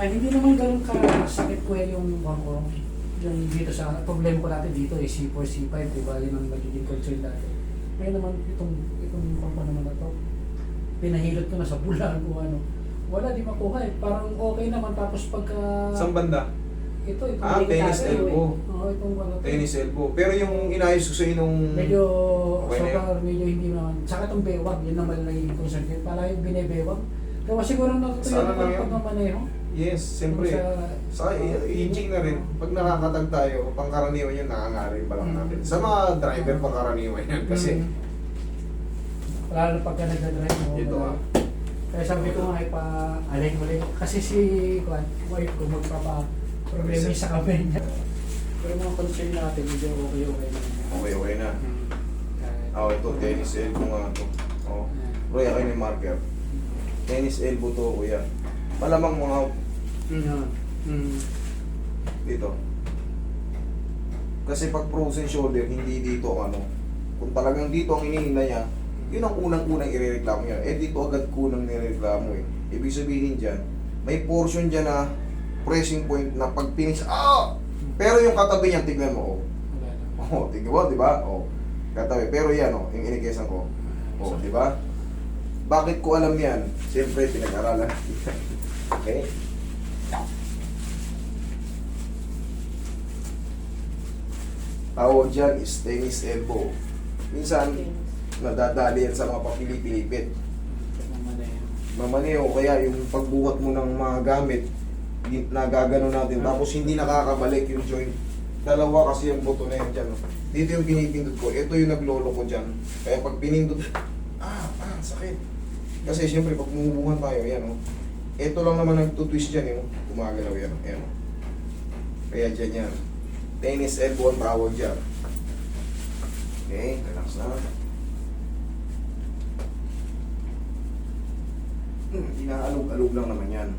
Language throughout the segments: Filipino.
Hindi naman ganun kasakit ko yung ko. Yung dito sa problema ko dati dito C4, C5, diba? Yun ang magiging concern dati. Ngayon naman itong kompa naman na to. Pinahilot ko na sa bulan o ano. Wala, di makuha eh. Parang okay naman tapos pagka... Saan banda? Itong tennis elbow. Oo, itong ano. Tennis elbow. Pero yung inayos ko sa inong... Medyo, okay so far, medyo hindi naman. Saka itong bewang, yun naman naging concern ko. Pala yung binebewang. Kaya siguro natutuyo Sana lang na yun. pag namaneho. Yes, siyempre. Sa i-check na rin. Pag nakakatag tayo, pangkaraniwan yun, nangangarin pa lang natin. Sa mga driver, pangkaraniwan yan. Kasi, lalo pagka nagdadrive mo. ito ah. Kaya sabi ko nga, alay-alay. Kasi si wife ko magpapa-problema sa kamay niya. Pero mga concern natin, medyo okay na. Okay na. Ito, tennis elbow nga ito. Roy, ako yung marker. Tennis elbow to, kuya. Malamang mga dito. Kasi pag frozen shoulder, hindi dito ano. Kung talagang dito ang hinihina niya, yun ang unang-unang irereklamo niya. Dito agad kunang nirereklamo eh. Ibig sabihin dyan, may portion dyan na pressing point na pag finish, pero yung katabi niya, tignan mo, tignan mo, di ba? Katabi. Pero yan, yung inikesan ko. Di ba? Bakit ko alam yan? Siyempre, pinag-aralan. Okay? Tawag dyan is tennis elbow. Minsan, nadadali yan sa mga papilipilipit. Mamaneo, kaya yung pagbuhat mo ng mga gamit, nagagano natin, tapos hindi nakakabalik yung joint. Dalawa kasi yung buto na yan dyan. Dito yung pinipindot ko, ito yung naglolo ko dyan. Kaya pag pinindot, sakit. Kasi siyempre, pag bumubuhan tayo, yan ito lang naman nagtutwist dyan, gumagalaw yan, Kaya dyan yan. Tennis elbow ang tawag dyan. Okay, relax na. Inaalog-alog lang naman yan.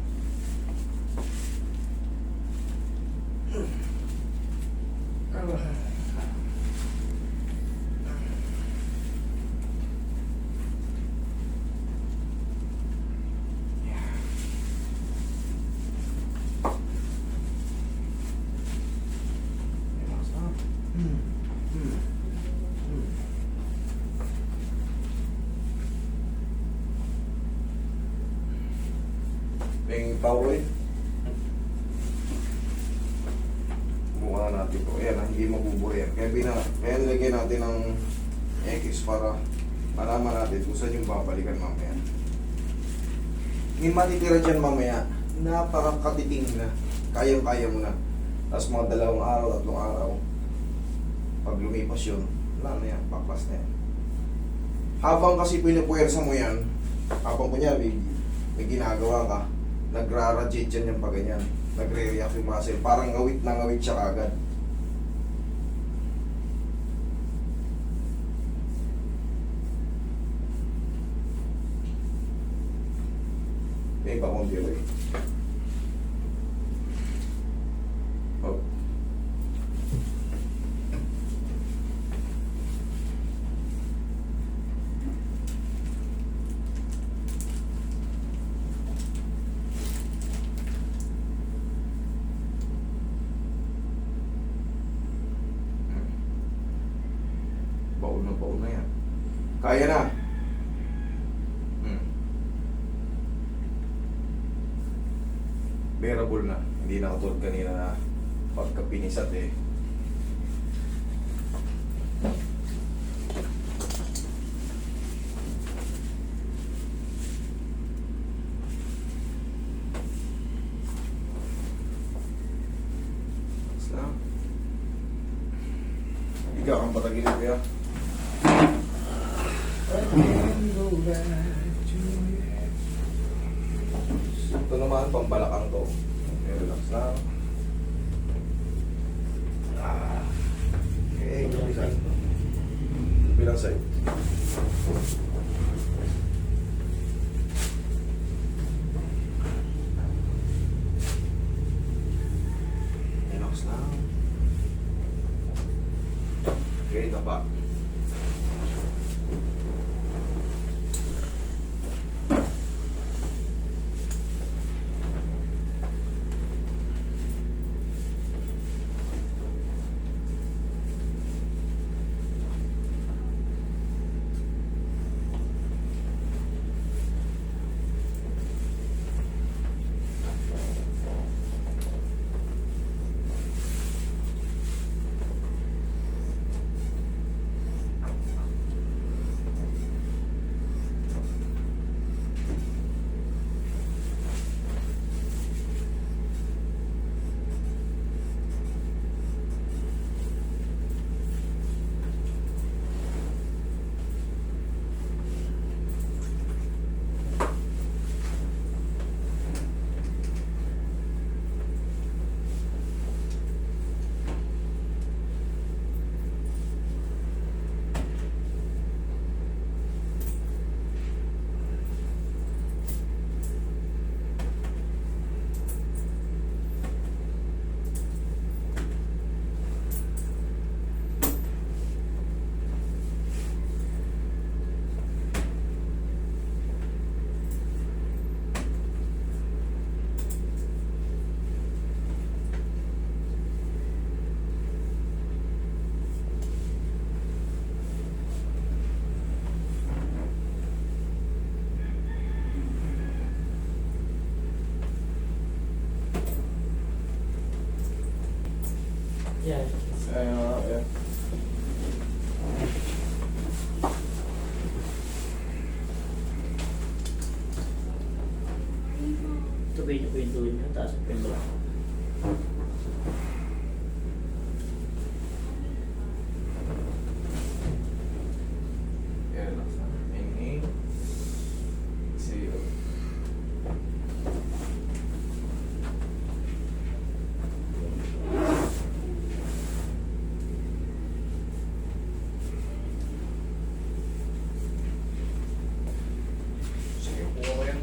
May power buka natin po. Ayan, hindi mabubura yan. Kaya nilagyan natin ng X para malaman natin kung saan yung babalikan mamaya. May matitira dyan mamaya. Napakakatiting na. Kayang-kaya mo na. Tapos mga 2 araw, 3 araw. Pag lumipas yun, wala na yan. Baklas na yan. Habang kasi pinipuwersa mo yan, habang kunyari may ginagawa ka, nagra-radiate yan yung paganyan. Nagre-react yung muscle. Parang ngawit na ngawit siya agad. May iba kong delay. Baon na yan. Kaya na. Bearable na. Hindi na katulad kanina na pagka pinisat Basta. Higa kang patagilid kaya. Ito naman, pambalakang to. Okay, relax lang. Okay, bilang side. Relax lang. Okay, tapa. Yan. Ayan. Tubig niyo po yung dulo niyo, taas po yung bala. Ayan lang sa inhale. Exhale. Sige, kuha ko yan.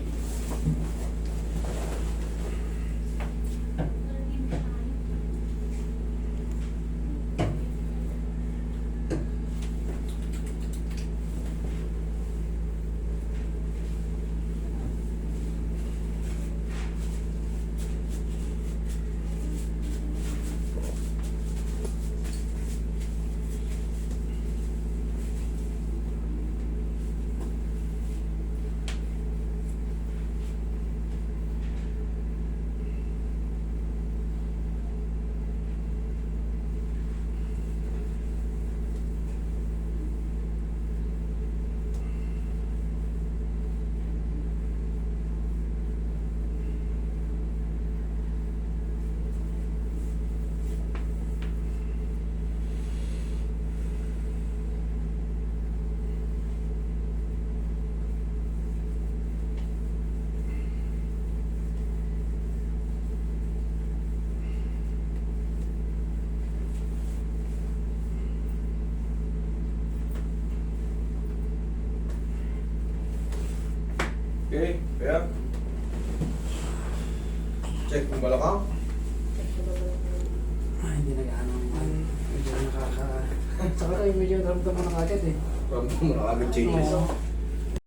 Okay, kaya check kung balakang. Hindi na gaano. Medyo nakaka... Saka tayo medyo ramdam mo na agad eh. Ramdam mo na agad changes. Oo.